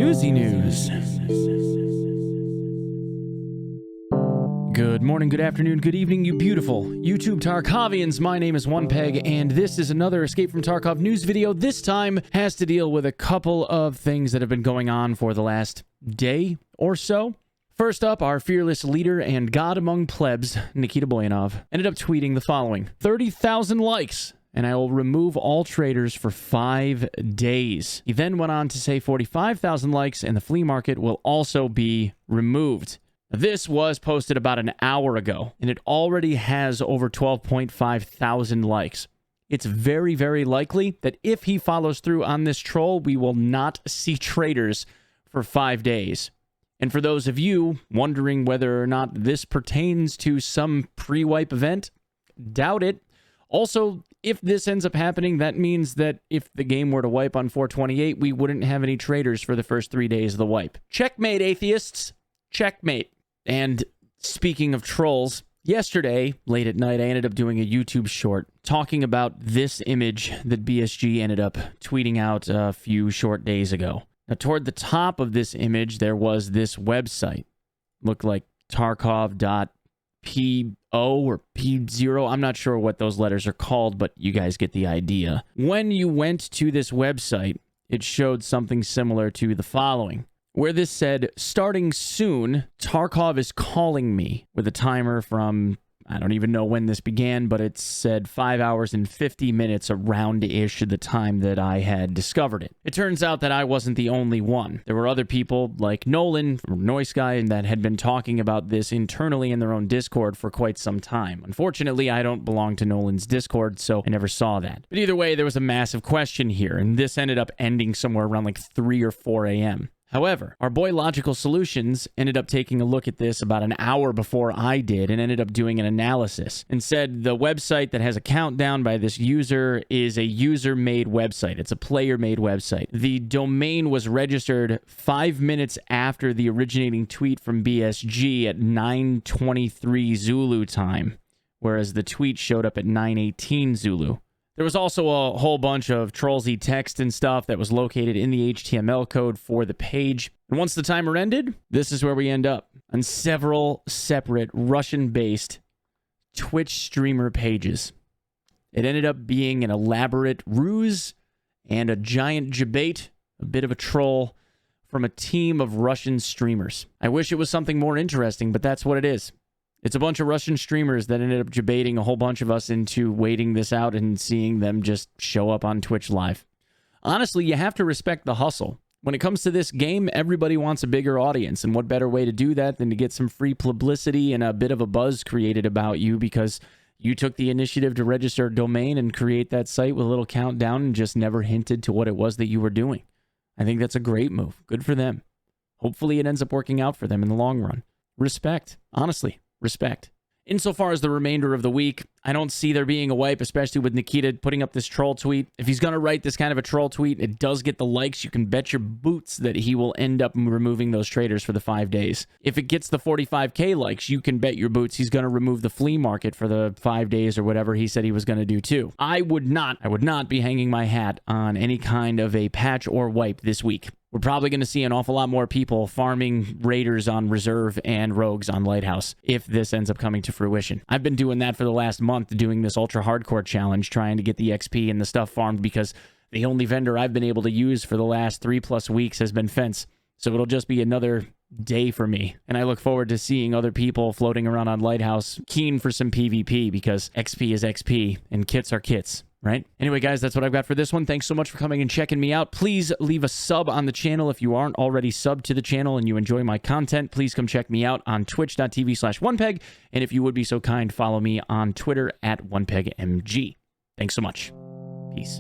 Newsy News. Good morning, good afternoon, good evening, you beautiful YouTube Tarkovians. My name is Onepeg, and this is another Escape from Tarkov news video. This time has to deal with a couple of things that have been going on for the last day or so. First up, our fearless leader and god among plebs, Nikita ended up tweeting the following: 30,000 likes, and I will remove all traders for 5 days. He then went on to say 45,000 likes, and the flea market will also be removed. This was posted about an hour ago, and it already has over 12.5 thousand likes. It's very, very likely that if he follows through on this troll, we will not see traders for 5 days. And for those of you wondering whether or not this pertains to some pre-wipe event, doubt it. Also, if this ends up happening, that means that if the game were to wipe on 4/28, we wouldn't have any traders for the first 3 days of the wipe. Checkmate, atheists. Checkmate. And speaking of trolls, yesterday, late at night, I ended up doing a YouTube short talking about this image that BSG ended up tweeting out a few short days ago. Now, toward the top of this image, there was this website. Looked like Tarkov.po or P0. I'm not sure what those letters are called, but you guys get the idea. When you went to this website, it showed something similar to the following, where this said, starting soon, Tarkov is calling me, with a timer from, I don't even know when this began, but it said 5 hours and 50 minutes around-ish the time that I had discovered it. It turns out that I wasn't the only one. There were other people like Nolan from Noise Guy that had been talking about this internally in their own Discord for quite some time. Unfortunately, I don't belong to Nolan's Discord, so I never saw that. But either way, there was a massive question here, and this ended up ending somewhere around like 3 or 4 a.m. However, our boy Logical Solutions ended up taking a look at this about an hour before I did and ended up doing an analysis and said the website that has a countdown by this user is a user-made website. It's a player-made website. The domain was registered 5 minutes after the originating tweet from BSG at 9:23 Zulu time, whereas the tweet showed up at 9:18 Zulu. There was also a whole bunch of trollsy text and stuff that was located in the HTML code for the page. And once the timer ended, this is where we end up, on several separate Russian-based Twitch streamer pages. It ended up being an elaborate ruse and a giant debate, a bit of a troll, from a team of Russian streamers. I wish it was something more interesting, but that's what it is. It's a bunch of Russian streamers that ended up debating a whole bunch of us into waiting this out and seeing them just show up on Twitch live. Honestly, you have to respect the hustle. When it comes to this game, everybody wants a bigger audience, and what better way to do that than to get some free publicity and a bit of a buzz created about you because you took the initiative to register a domain and create that site with a little countdown and just never hinted to what it was that you were doing. I think that's a great move. Good for them. Hopefully it ends up working out for them in the long run. Respect. Honestly. Respect. Insofar as the remainder of the week, I don't see there being a wipe, especially with Nikita putting up this troll tweet. If he's going to write this kind of a troll tweet, it does get the likes. You can bet your boots that he will end up removing those traders for the 5 days. If it gets the 45k likes, you can bet your boots he's going to remove the flea market for the 5 days or whatever he said he was going to do too. I would not be hanging my hat on any kind of a patch or wipe this week. We're probably going to see an awful lot more people farming raiders on reserve and rogues on Lighthouse if this ends up coming to fruition. I've been doing that for the last month, doing this ultra hardcore challenge, trying to get the XP and the stuff farmed because the only vendor I've been able to use for the last 3+ weeks has been Fence. So it'll just be another day for me. And I look forward to seeing other people floating around on Lighthouse keen for some PvP because XP is XP and kits are kits. Right? Anyway, guys, that's what I've got for this one. Thanks so much for coming and checking me out. Please leave a sub on the channel if you aren't already subbed to the channel and you enjoy my content. Please come check me out on twitch.tv/onepeg. And if you would be so kind, follow me on Twitter at onepegmg. Thanks so much. Peace.